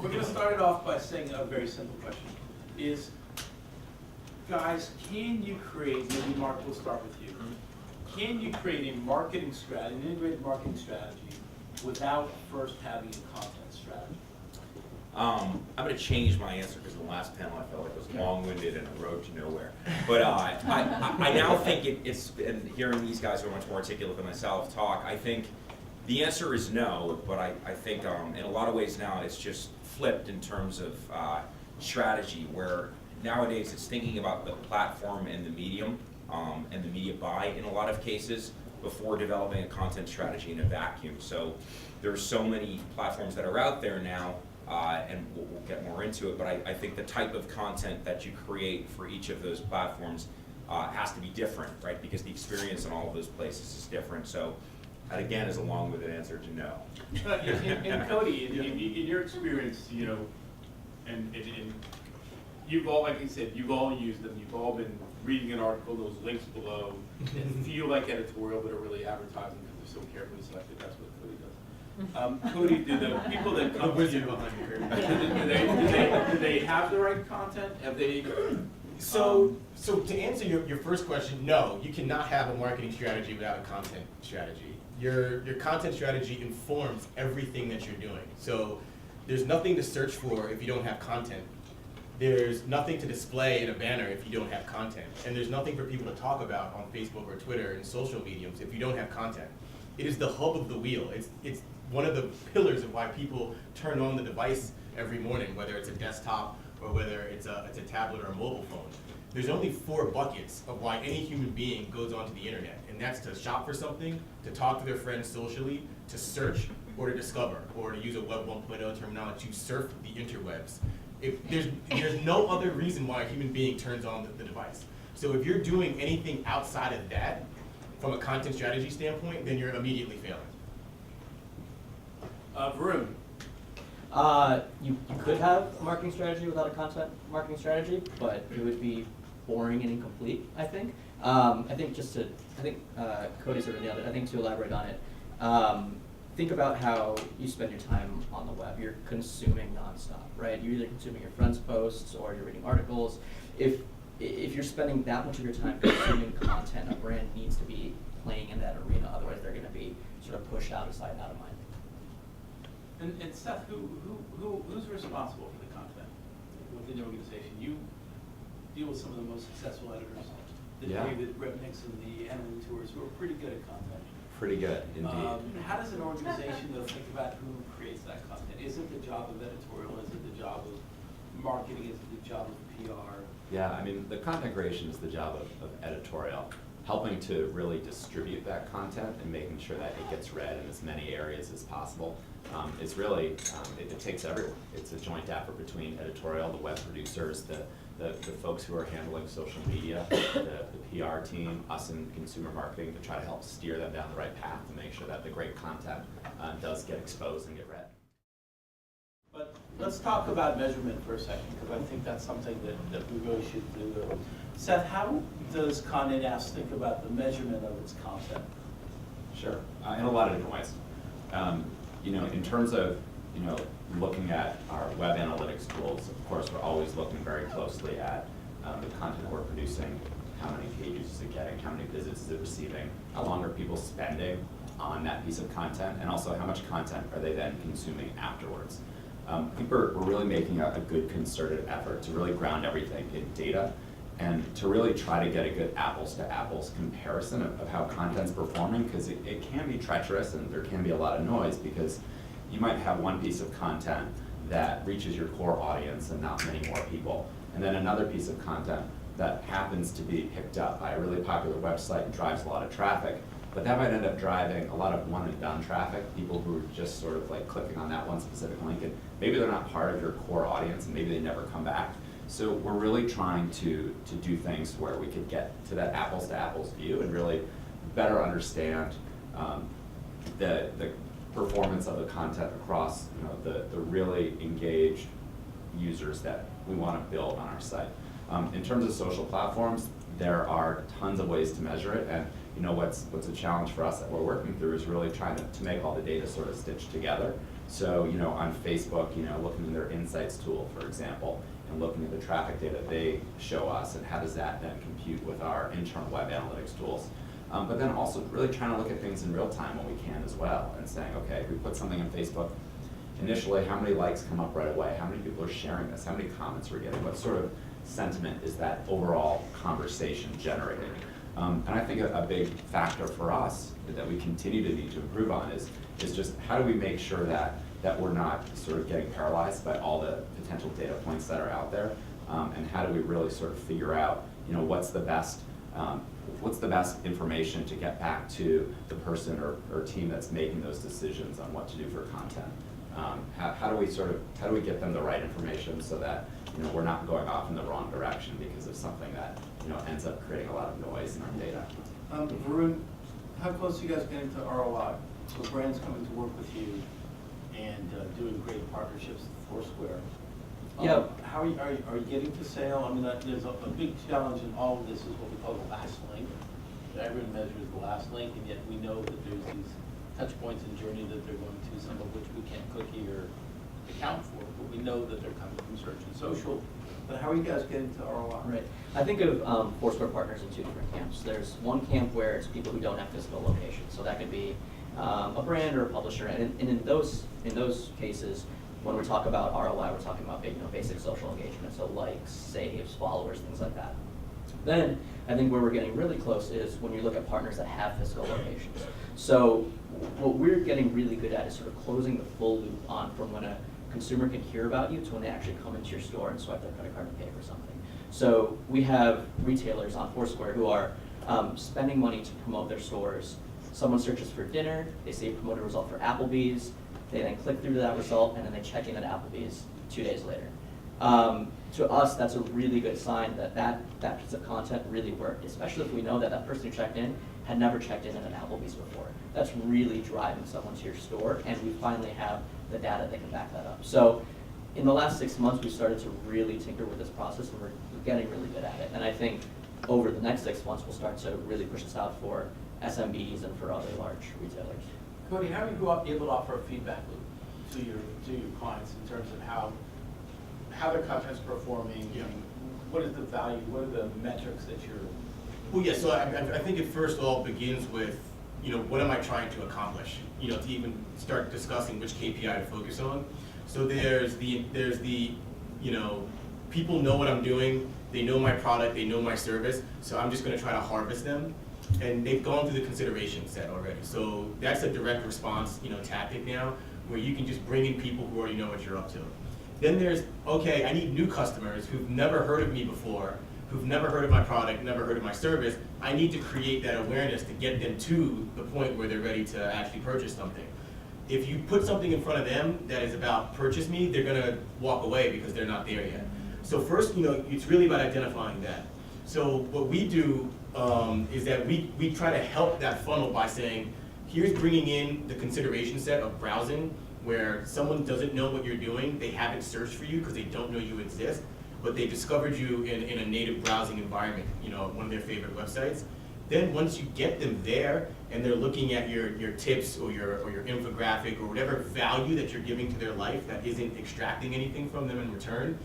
We're going to start it off by saying a very simple question. Is, guys, can you create, maybe Mark, we'll start with you. Can you create a marketing strategy, an integrated marketing strategy, without first having a content strategy? I'm going to change my answer because the last panel I felt like was long-winded and a road to nowhere. But I now think it's, and hearing these guys who are much more articulate than myself talk, I think the answer is no, but I think in a lot of ways now it's just flipped in terms of strategy, where nowadays it's thinking about the platform and the medium and the media buy in a lot of cases before developing a content strategy in a vacuum. So there's so many platforms that are out there now, and we'll get more into it, but I think the type of content that you create for each of those platforms has to be different, right? Because the experience in all of those places is different. So that again is a long-winded answer to no. And Cody, in your experience, you know, and you've all, like you said, you've all used them. You've all been reading an article, those links below, and feel like editorial, but are really advertising because they're so carefully selected. That's what Cody does. Cody, do the people that come to you, do they have the right content? Have they? So to answer your first question, no, you cannot have a marketing strategy without a content strategy. Your content strategy informs everything that you're doing. So there's nothing to search for if you don't have content. There's nothing to display in a banner if you don't have content. And there's nothing for people to talk about on Facebook or Twitter and social mediums if you don't have content. It is the hub of the wheel. It's one of the pillars of why people turn on the device every morning, whether it's a desktop or whether it's a tablet or a mobile phone. There's only 4 buckets of why any human being goes onto the internet, and that's to shop for something, to talk to their friends socially, to search, or to discover, or to use a Web 1.0 terminology, to surf the interwebs. There's no other reason why a human being turns on the device. So if you're doing anything outside of that, from a content strategy standpoint, then you're immediately failing. Varun. You could have a marketing strategy without a content marketing strategy, but it would be boring and incomplete, I think. I think Cody sort of nailed it. I think to elaborate on it, think about how you spend your time on the web. You're consuming nonstop, right? You're either consuming your friends' posts or you're reading articles. If you're spending that much of your time consuming content, a brand needs to be playing in that arena. Otherwise, they're going to be sort of pushed out of sight, out of mind. And Seth, who's responsible for the content within the organization? You deal with some of the most successful editors, the David Repnicks and the Emily Tours, who are pretty good at content. Pretty good, indeed. How does an organization though think about who creates that content? Is it the job of editorial? Is it the job of marketing? Is it the job of PR? Yeah, I mean, the content creation is the job of editorial, helping to really distribute that content and making sure that it gets read in as many areas as possible. It's really, it takes everyone. It's a joint effort between editorial, the web producers, the folks who are handling social media, the PR team, us in consumer marketing, to try to help steer them down the right path to make sure that the great content does get exposed and get read. But let's talk about measurement for a second, because I think that's something that we really should do. Seth, how does Condé Nast think about the measurement of its content? Sure, in a lot of different ways. You know, in terms of, looking at our web analytics tools, of course, we're always looking very closely at the content we're producing, how many pages is it getting, how many visits is it receiving, how long are people spending on that piece of content, and also how much content are they then consuming afterwards. I think we're really making a good concerted effort to really ground everything in data and to really try to get a good apples to apples comparison of how content's performing, because it can be treacherous and there can be a lot of noise, because you might have one piece of content that reaches your core audience and not many more people, and then another piece of content that happens to be picked up by a really popular website and drives a lot of traffic, but that might end up driving a lot of one and done traffic, people who are just sort of like clicking on that one specific link, and maybe they're not part of your core audience and maybe they never come back. So we're really trying to do things where we could get to that apples to apples view and really better understand the performance of the content across the really engaged users that we want to build on our site. In terms of social platforms, there are tons of ways to measure it, and what's a challenge for us that we're working through is really trying to make all the data sort of stitched together. So, on Facebook, looking at their insights tool, for example, and looking at the traffic data they show us, and how does that then compute with our internal web analytics tools. But then also really trying to look at things in real time when we can as well, and saying, okay, if we put something on Facebook, initially, how many likes come up right away? How many people are sharing this? How many comments we're getting? What sort of sentiment is that overall conversation generating? And I think a big factor for us that we continue to need to improve on is just how do we make sure that we're not sort of getting paralyzed by all the potential data points that are out there, and how do we really sort of figure out, what's the best information to get back to the person or team that's making those decisions on what to do for content. How do we get them the right information so that we're not going off in the wrong direction because of something that ends up creating a lot of noise in our data. Varun, how close are you guys getting to ROI? So brands coming to work with you and doing great partnerships with Foursquare. Yeah. How are you getting to sale? I mean, there's a big challenge in all of this is what we call the last link. Everyone measures the last link, and yet we know that there's these touch points in journey that they're going to, some of which we can't cookie or account for, but we know that they're coming from search and social. But how are you guys getting to ROI? Right. I think of Foursquare partners in two different camps. There's one camp where it's people who don't have physical locations, so that could be a brand or a publisher, and in those cases, when we talk about ROI, we're talking about basic social engagement, so likes, saves, followers, things like that. Then I think where we're getting really close is when you look at partners that have physical locations. So what we're getting really good at is sort of closing the full loop on from when a consumer can hear about you to when they actually come into your store and swipe their credit card and pay for something. So we have retailers on Foursquare who are spending money to promote their stores. Someone searches for dinner, they see a promoted result for Applebee's, they then click through to that result, and then they check in at Applebee's 2 days later. To us, that's a really good sign that piece of content really worked, especially if we know that person who checked in had never checked in at an Applebee's before. That's really driving someone to your store, and we finally have the data that can back that up. So in the last 6 months, we started to really tinker with this process, and we're getting really good at it. And I think over the next 6 months, we'll start to really push this out for SMBs and for other large retailers. Cody, how are you able to offer a feedback loop to your clients in terms of how their content's performing? Yeah. What is the value? What are the metrics that you're? Well, yeah. So I think it first all begins with what am I trying to accomplish? To even start discussing which KPI to focus on. So there's the people know what I'm doing. They know my product. They know my service. So I'm just going to try to harvest them. And they've gone through the consideration set already. So that's a direct response, tactic now, where you can just bring in people who already know what you're up to. Then there's, okay, I need new customers who've never heard of me before, who've never heard of my product, never heard of my service. I need to create that awareness to get them to the point where they're ready to actually purchase something. If you put something in front of them that is about purchase me, they're gonna walk away because they're not there yet. So first, it's really about identifying that. So what we do is that we try to help that funnel by saying, here's bringing in the consideration set of browsing, where someone doesn't know what you're doing, they haven't searched for you because they don't know you exist, but they discovered you in a native browsing environment, one of their favorite websites. Then once you get them there and they're looking at your tips or your infographic or whatever value that you're giving to their life that isn't extracting anything from them in return,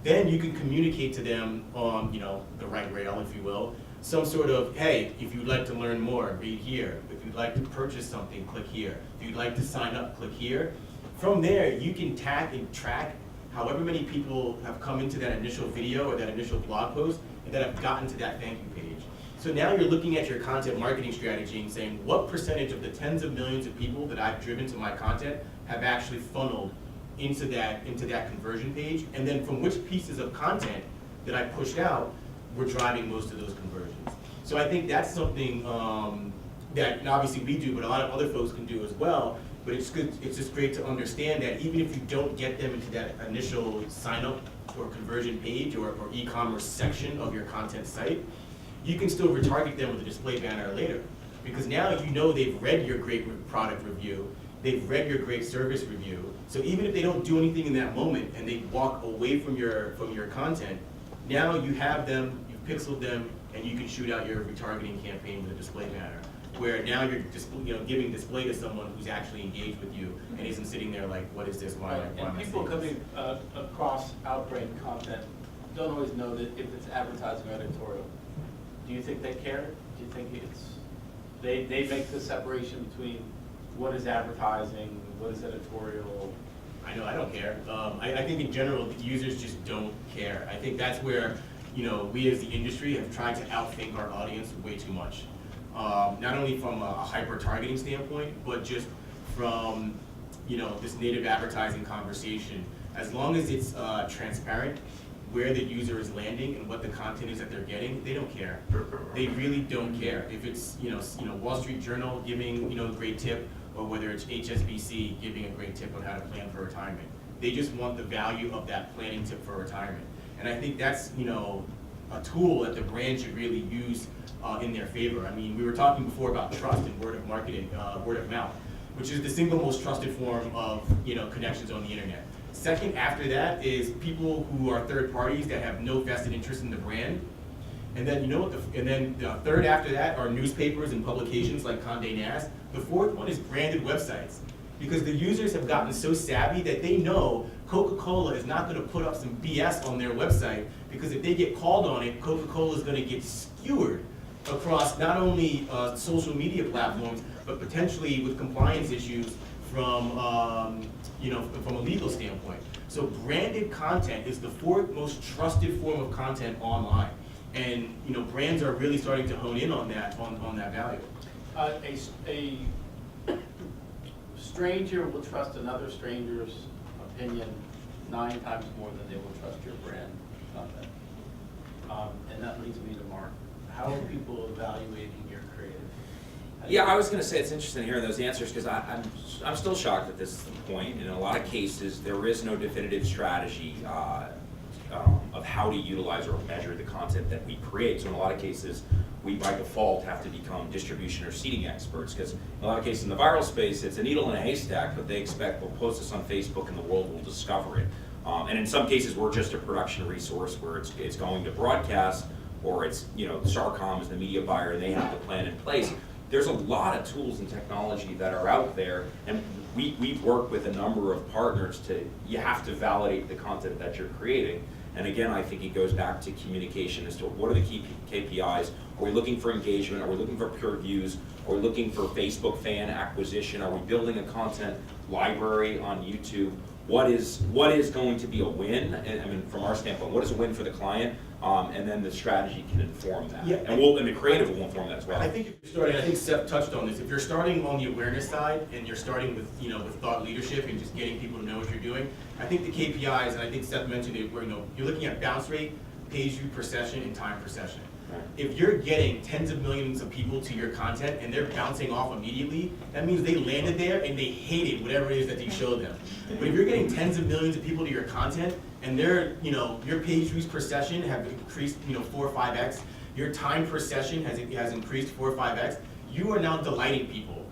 then you can communicate to them on the right rail, if you will, some sort of, hey, if you'd like to learn more, read here. If you'd like to purchase something, click here. If you'd like to sign up, click here. From there, you can tag and track however many people have come into that initial video or that initial blog post and that have gotten to that thank you page. So now you're looking at your content marketing strategy and saying, what percentage of the tens of millions of people that I've driven to my content have actually funneled into that conversion page, and then from which pieces of content that I pushed out were driving most of those conversions. So I think that's something that obviously we do, but a lot of other folks can do as well. But it's good. It's just great to understand that even if you don't get them into that initial sign up or conversion page or e-commerce section of your content site, you can still retarget them with a display banner later, because now they've read your great product review. They've read your great service review. So even if they don't do anything in that moment and they walk away from your content, now you have them, you've pixeled them, and you can shoot out your retargeting campaign with a display banner. where now you're just, giving display to someone who's actually engaged with you and isn't sitting there like, what is this, why Right, am and I people seeing this? coming across Outbrain content don't always know that if it's advertising or editorial. Do you think they care? Do you think they make the separation between what is advertising, what is editorial? I know, I don't care. I think in general, the users just don't care. I think that's where, we as the industry have tried to outthink our audience way too much. Not only from a hyper-targeting standpoint, but just from, this native advertising conversation. As long as it's transparent, where the user is landing and what the content is that they're getting, they don't care. They really don't care. If it's, Wall Street Journal giving, a great tip, or whether it's HSBC giving a great tip on how to plan for retirement. They just want the value of that planning tip for retirement. And I think that's, a tool that the brand should really use in their favor. I mean, we were talking before about trust and word of marketing, word of mouth, which is the single most trusted form of, connections on the internet. Second after that is people who are third parties that have no vested interest in the brand. And then the third after that are newspapers and publications like Condé Nast. The fourth one is branded websites, because the users have gotten so savvy that they know Coca-Cola is not going to put up some BS on their website, because if they get called on it, Coca-Cola is going to get skewered across not only social media platforms, but potentially with compliance issues from from a legal standpoint. So branded content is the fourth most trusted form of content online. And brands are really starting to hone in on that value. A stranger will trust another stranger's opinion 9 times more than they will trust your brand content. And that leads me to Mark. How are people evaluating your creative? Yeah, I was going to say it's interesting hearing those answers, because I'm still shocked at this point. In a lot of cases, there is no definitive strategy of how to utilize or measure the content that we create. So in a lot of cases, we by default have to become distribution or seeding experts, because in a lot of cases in the viral space, it's a needle in a haystack, but they expect we'll post this on Facebook and the world will discover it. And in some cases, we're just a production resource where it's going to broadcast, or it's, Starcom is the media buyer and they have the plan in place. There's a lot of tools and technology that are out there, and we've worked with a number of partners you have to validate the content that you're creating. And again, I think it goes back to communication as to what are the key KPIs. Are we looking for engagement? Are we looking for pure views? Are we looking for Facebook fan acquisition? Are we building a content library on YouTube? What is going to be a win? And I mean, from our standpoint, what is a win for the client? And then the strategy can inform that. Yeah. And the creative will inform that as well. I think if you're starting, I think Seth touched on this. If you're starting on the awareness side and you're starting with with thought leadership and just getting people to know what you're doing, I think the KPIs, and I think Seth mentioned it, where you're looking at bounce rate, page view per session, and time per session. Right. If you're getting tens of millions of people to your content and they're bouncing off immediately, that means they landed there and they hated whatever it is that you showed them. But if you're getting tens of millions of people to your content and they're, your page views per session have increased, 4 or 5x, your time per session has increased 4 or 5x, you are now delighting people.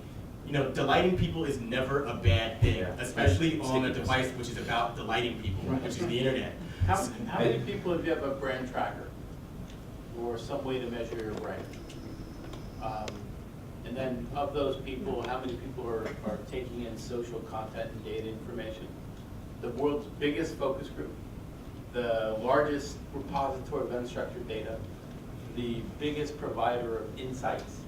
Delighting people is never a bad thing, especially on a device which is about delighting people, which is the internet. How many people, if you have a brand tracker or some way to measure your brand? And then of those people, how many people are taking in social content and data information? The world's biggest focus group, the largest repository of unstructured data, the biggest provider of insights.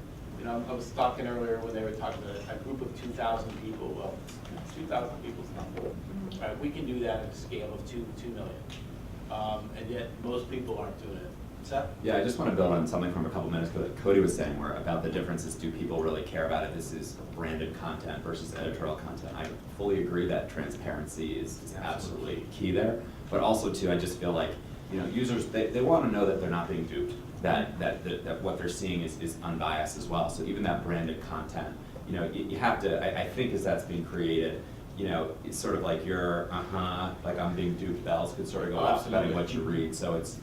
I was talking earlier when they were talking about a group of 2,000 people. Well, 2,000 people is not right? We can do that at a scale of 2 million. And yet most people aren't doing it. Seth? Yeah, I just want to build on something from a couple minutes ago that Cody was saying, where about the differences, do people really care about it? This is branded content versus editorial content. I fully agree that transparency is absolutely key there, but also too, I just feel like, users, they want to know that they're not being duped, that what they're seeing is unbiased as well. So even that branded content, you have to, I think as that's being created, it's sort of like your, like I'm being duped bells could sort of go off depending what you read. So it's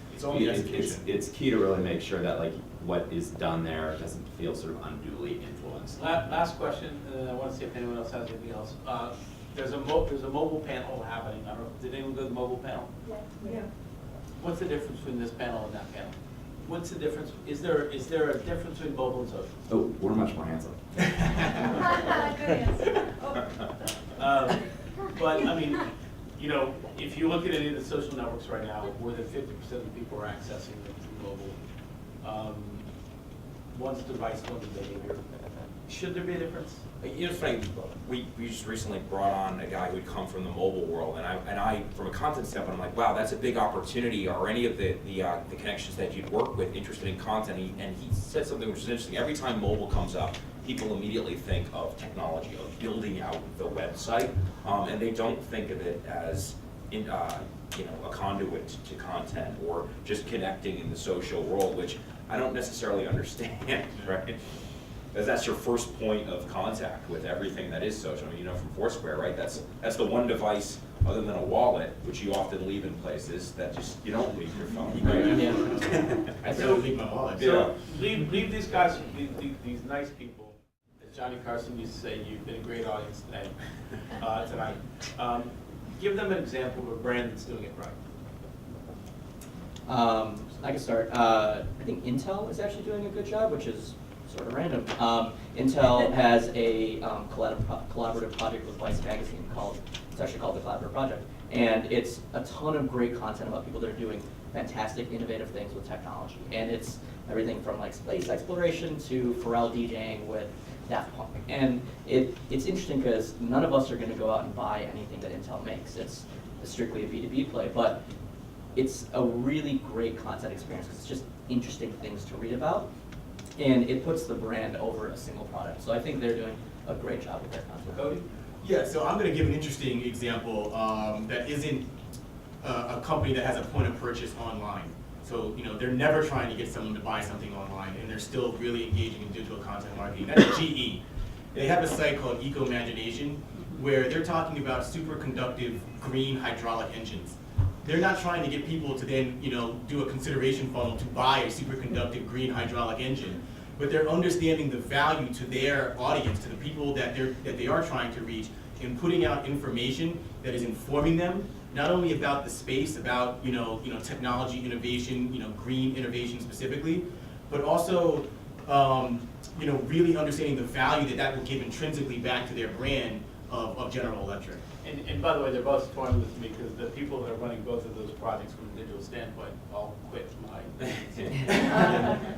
key to really make sure that like what is done there doesn't feel sort of unduly influenced. Last question, and then I want to see if anyone else has anything else. There's a mobile panel happening. I don't know, did anyone go to the mobile panel? Yeah. What's the difference between this panel and that panel? what's the difference? Is there a difference between mobile and social? Oh, we're much more handsome. Good answer. Oh. But, I mean, you know, if you look at any of the social networks right now, more than 50% of the people are accessing them through mobile. One's device, one's behavior. Should there be a difference? You know, it's funny, we just recently brought on a guy who'd come from the mobile world, and I from a content standpoint, I'm like, wow, that's a big opportunity. Are any of the connections that you'd work with interested in content? And he said something which is interesting. Every time mobile comes up, people immediately think of technology, of building out the website, and they don't think of it as you know, a conduit to content or just connecting in the social world, which I don't necessarily understand, right? Because that's your first point of contact with everything that is social. I mean, you know, from Foursquare, right? That's the one device other than a wallet, which you often leave in places that just, you don't leave your phone, right? Yeah. I still leave my wallet. So leave these guys, these nice people. As Johnny Carson used to say, you've been a great audience today, tonight. Give them an example of a brand that's doing it right. I can start. I think Intel is actually doing a good job, which is sort of random. Intel has a collaborative project with Vice Magazine it's actually called the Collaborative Project. And it's a ton of great content about people that are doing fantastic, innovative things with technology. And it's everything from like space exploration to Pharrell DJing with Daft Punk. And it's interesting because none of us are going to go out and buy anything that Intel makes. It's strictly a B2B play. But it's a really great content experience because it's just interesting things to read about. And it puts the brand over a single product. So I think they're doing a great job with their content. Cody? Yeah, so I'm going to give an interesting example that isn't a company that has a point of purchase online. So, you know, they're never trying to get someone to buy something online, and they're still really engaging in digital content marketing. That's GE. They have a site called Eco-Imagination, where they're talking about superconductive green hydraulic engines. They're not trying to get people to then, you know, do a consideration funnel to buy a superconductive green hydraulic engine, but they're understanding the value to their audience, to the people that they are trying to reach, in putting out information that is informing them not only about the space, about you know technology innovation, you know, green innovation specifically, but also you know, really understanding the value that will give intrinsically back to their brand of General Electric. And by the way, they're both toying with me because the people that are running both of those projects from a digital standpoint all quit mine.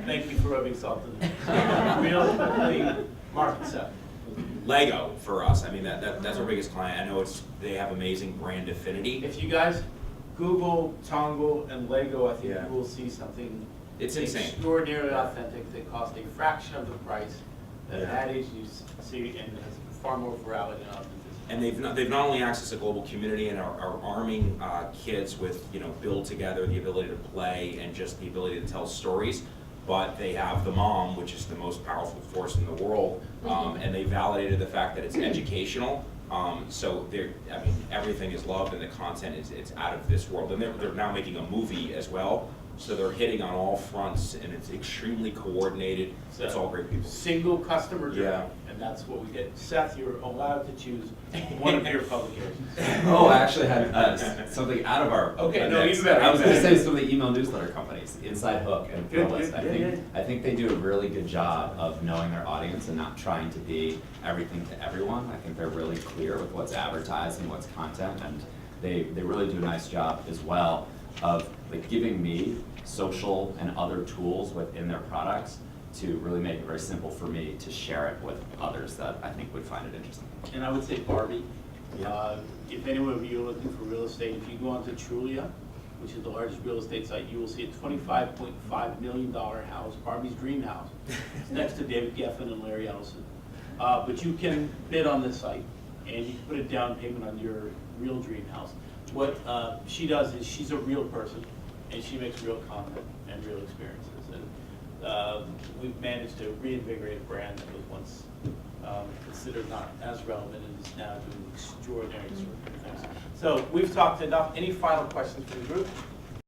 Thank you for rubbing salt in it. Real quickly, market set. Lego for us. I mean, that's our biggest client. I know they have amazing brand affinity. If you guys Google Tongle and Lego, I think Yeah. you will see something It's insane. extraordinarily authentic that cost a fraction of the price that Yeah. Ad Age you see and has far more virality and authenticity. And they've not only accessed a global community and are arming kids with, you know, build together, the ability to play, and just the ability to tell stories, but they have the mom, which is the most powerful force in the world, and they validated the fact that it's educational. So I mean, everything is loved, and the content it's out of this world. And they're now making a movie as well, so they're hitting on all fronts, and it's extremely coordinated. So, it's all great people. Single customer journey, Yeah. and that's what we get. Seth, you're allowed to choose one of your publications. Oh, I actually had something out of our. Okay, no, even better. I was going to say some of the email newsletter companies, Inside Hook and Good, Thrillist. good, I think they do a really good job of knowing their audience and not trying to be everything to everyone. I think they're really clear with what's advertised and what's content, and they really do a nice job as well of like giving me social and other tools within their products to really make it very simple for me to share it with others that I think would find it interesting. And I would say Barbie. If anyone of you are looking for real estate, if you go onto Trulia, which is the largest real estate site, you will see a $25.5 million house, Barbie's dream house. It's next to David Geffen and Larry Ellison. But you can bid on this site, and you can put a down payment on your real dream house. What she does is she's a real person, and she makes real content and real experiences. And we've managed to reinvigorate a brand that was once considered not as relevant and is now doing extraordinary things. So we've talked enough. Any final questions from the group?